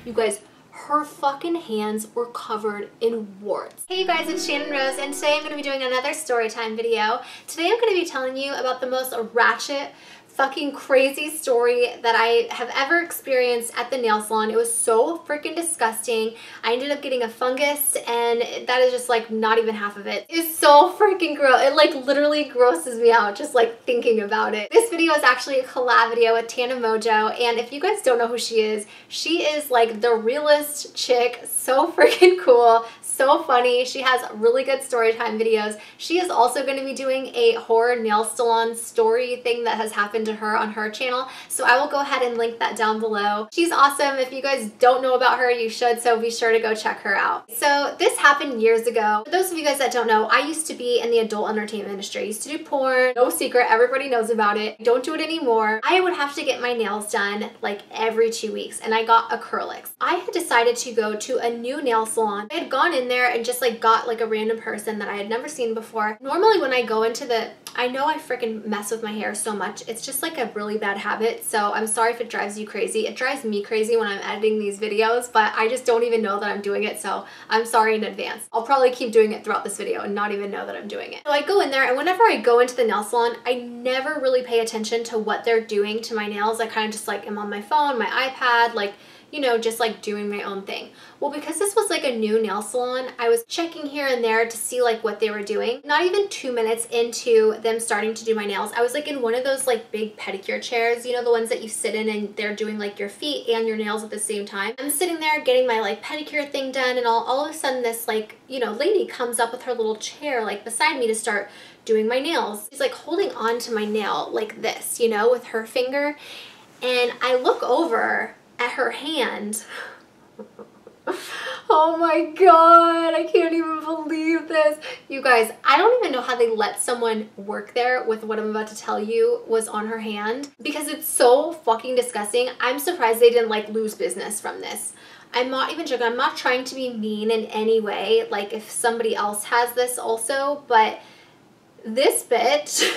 You guys, her fucking hands were covered in warts. Hey you guys, it's Channon Rose, and today I'm going to be doing another story time video. Today I'm going to be telling you about the most ratchet, fucking crazy story that I have ever experienced at the nail salon. It was so freaking disgusting. I ended up getting a fungus, and that is just like not even half of it. It's so freaking gross. It like literally grosses me out just like thinking about it. This video is actually a collab video with Tana Mongeau, and if you guys don't know who she is like the realest chick. So freaking cool, so funny. She has really good story time videos. She is also going to be doing a horror nail salon story thing that has happened to her on her channel, so I will go ahead and link that down below. She's awesome. If you guys don't know about her, you should, so be sure to go check her out. So this happened years ago. For those of you guys that don't know, I used to be in the adult entertainment industry. I used to do porn. No secret, everybody knows about it. I don't do it anymore. I would have to get my nails done like every 2 weeks, and I got acrylics. I had decided to go to a new nail salon. I had gone in there and just like got like a random person that I had never seen before. Normally when I go into the, I know I freaking mess with my hair so much. It's just like a really bad habit, so I'm sorry if it drives you crazy. It drives me crazy when I'm editing these videos, but I just don't even know that I'm doing it, so I'm sorry in advance. I'll probably keep doing it throughout this video and not even know that I'm doing it. So I go in there, and whenever I go into the nail salon, I never really pay attention to what they're doing to my nails. I kind of just like am on my phone, my iPad, like, you know, just like doing my own thing. Well, because this was like a new nail salon, I was checking here and there to see like what they were doing. Not even 2 minutes into them starting to do my nails, I was like in one of those like big pedicure chairs, you know, the ones that you sit in and they're doing like your feet and your nails at the same time. I'm sitting there getting my like pedicure thing done, and all of a sudden this like, you know, lady comes up with her little chair like beside me to start doing my nails. She's like holding on to my nail like this, you know, with her finger, and I look over at her hand. Oh my god, I can't even believe this. You guys, I don't even know how they let someone work there with what I'm about to tell you was on her hand, because it's so fucking disgusting. I'm surprised they didn't like lose business from this. I'm not even joking. I'm not trying to be mean in any way, like if somebody else has this also, but this bitch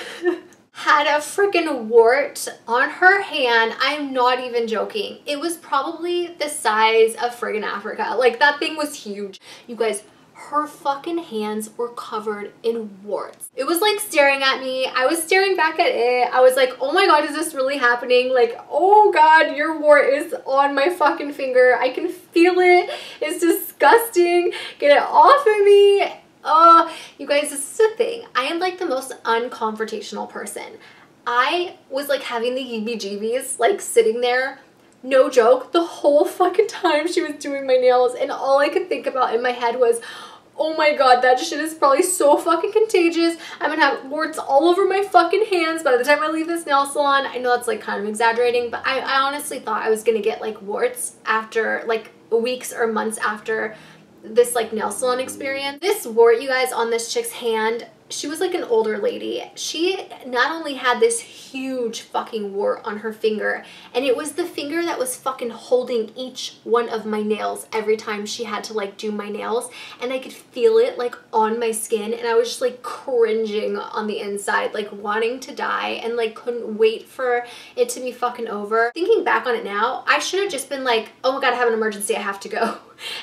had a freaking wart on her hand. I'm not even joking. It was probably the size of friggin' Africa. Like, that thing was huge. You guys, her fucking hands were covered in warts. It was like staring at me. I was staring back at it. I was like, oh my god, is this really happening? Like, oh god, your wart is on my fucking finger. I can feel it. It's disgusting. Get it off of me. Oh, you guys, this is the thing. I am like the most unconfrontational person. I was like having the heebie-jeebies, like sitting there, no joke, the whole fucking time she was doing my nails, and all I could think about in my head was, oh my god, that shit is probably so fucking contagious. I'm gonna have warts all over my fucking hands by the time I leave this nail salon. I know that's like kind of exaggerating, but I honestly thought I was gonna get like warts after like weeks or months after this like nail salon experience. This wart, you guys, on this chick's hand, she was like an older lady. She not only had this huge fucking wart on her finger, and it was the finger that was fucking holding each one of my nails every time she had to like do my nails, and I could feel it like on my skin, and I was just like cringing on the inside, like wanting to die, and like couldn't wait for it to be fucking over. Thinking back on it now, I should have just been like, oh my god, I have an emergency, I have to go,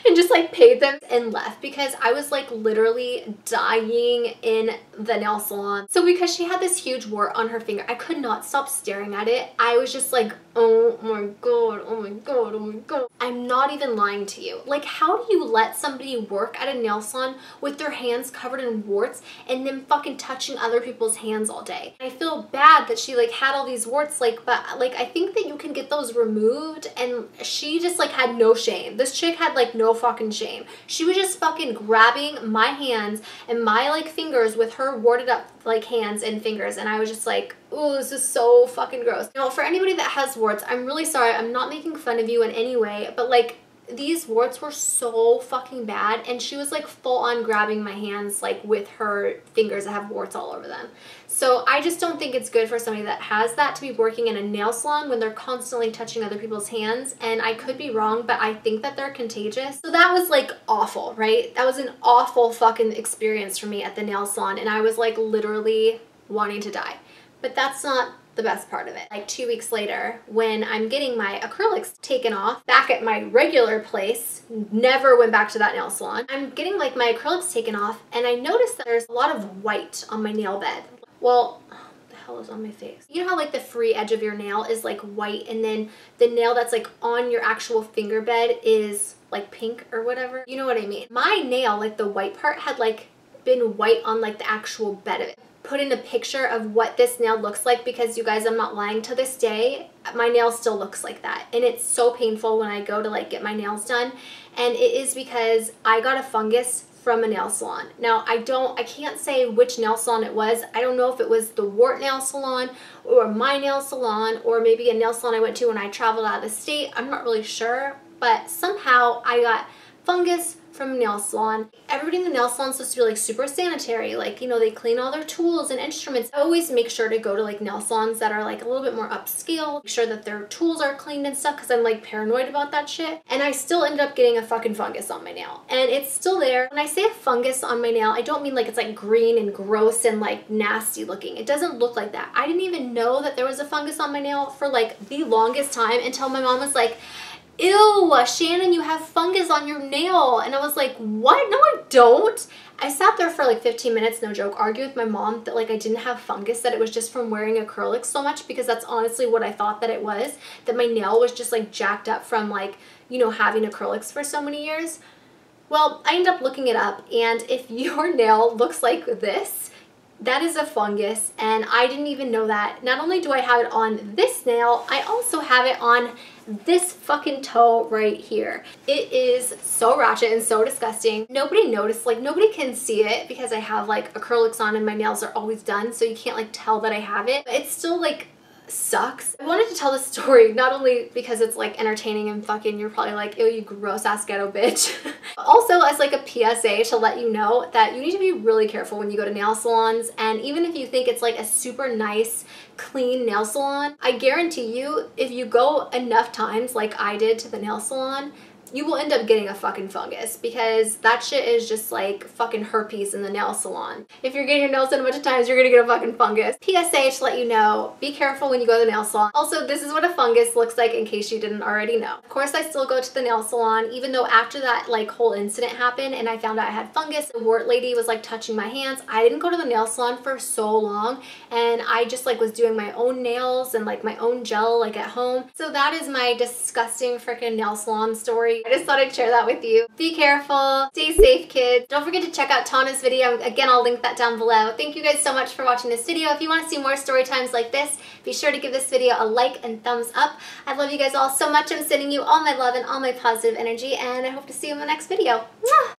and just like paid them and left, because I was like literally dying in the nail salon. So because she had this huge wart on her finger, I could not stop staring at it. I was just like, oh my god, oh my god, oh my god. I'm not even lying to you. Like, how do you let somebody work at a nail salon with their hands covered in warts and then fucking touching other people's hands all day? I feel bad that she like had all these warts, like, but like I think that you can get those removed, and she just like had no shame. This chick had like no fucking shame. She was just fucking grabbing my hands and my like fingers with her warded up like hands and fingers, and I was just like, oh, this is so fucking gross. Now, for anybody that has warts, I'm really sorry. I'm not making fun of you in any way, but like these warts were so fucking bad, and she was like full on grabbing my hands like with her fingers that have warts all over them. So I just don't think it's good for somebody that has that to be working in a nail salon when they're constantly touching other people's hands, and I could be wrong, but I think that they're contagious. So that was like awful, right? That was an awful fucking experience for me at the nail salon, and I was like literally wanting to die. But that's not the best part of it. Like 2 weeks later, when I'm getting my acrylics taken off back at my regular place, never went back to that nail salon. I'm getting like my acrylics taken off and I noticed that there's a lot of white on my nail bed. Well, what the hell is on my face? You know how like the free edge of your nail is like white and then the nail that's like on your actual finger bed is like pink or whatever? You know what I mean? My nail, like the white part, had like been white on like the actual bed of it. Put in a picture of what this nail looks like because you guys, I'm not lying, to this day my nail still looks like that, and it's so painful when I go to like get my nails done, and it is because I got a fungus from a nail salon. Now I can't say which nail salon it was. I don't know if it was the Wart nail salon or my nail salon or maybe a nail salon I went to when I traveled out of the state. I'm not really sure, but somehow I got fungus from a nail salon. Everybody in the nail salon is supposed to be like super sanitary, like, you know, they clean all their tools and instruments. I always make sure to go to like nail salons that are like a little bit more upscale, make sure that their tools are cleaned and stuff because I'm like paranoid about that shit. And I still ended up getting a fucking fungus on my nail, and it's still there. When I say a fungus on my nail, I don't mean like it's like green and gross and like nasty looking. It doesn't look like that. I didn't even know that there was a fungus on my nail for like the longest time until my mom was like, ew, Shannon, you have fungus on your nail. And I was like, what? No, I don't. I sat there for like 15 minutes, no joke, arguing with my mom that like I didn't have fungus, that it was just from wearing acrylics so much, because that's honestly what I thought that it was, that my nail was just like jacked up from like, you know, having acrylics for so many years. Well, I ended up looking it up, and if your nail looks like this, that is a fungus, and I didn't even know that. Not only do I have it on this nail, I also have it on this fucking toe right here. It is so ratchet and so disgusting. Nobody noticed, like nobody can see it because I have like acrylics on and my nails are always done, so you can't like tell that I have it. But it's still like sucks. I wanted to tell this story not only because it's like entertaining and fucking you're probably like, ew, you gross ass ghetto bitch, but also as like a PSA to let you know that you need to be really careful when you go to nail salons. And even if you think it's like a super nice clean nail salon, I guarantee you if you go enough times like I did to the nail salon, you will end up getting a fucking fungus, because that shit is just like fucking herpes in the nail salon. If you're getting your nails done a bunch of times, you're gonna get a fucking fungus. PSA to let you know, be careful when you go to the nail salon. Also, this is what a fungus looks like in case you didn't already know. Of course, I still go to the nail salon, even though after that like whole incident happened and I found out I had fungus, the Wart lady was like touching my hands. I didn't go to the nail salon for so long, and I just like was doing my own nails and like my own gel like at home. So that is my disgusting freaking nail salon story. I just thought I'd share that with you. Be careful, stay safe, kids. Don't forget to check out Tana's video. Again, I'll link that down below. Thank you guys so much for watching this video. If you want to see more story times like this, be sure to give this video a like and thumbs up. I love you guys all so much. I'm sending you all my love and all my positive energy, and I hope to see you in the next video. Mwah!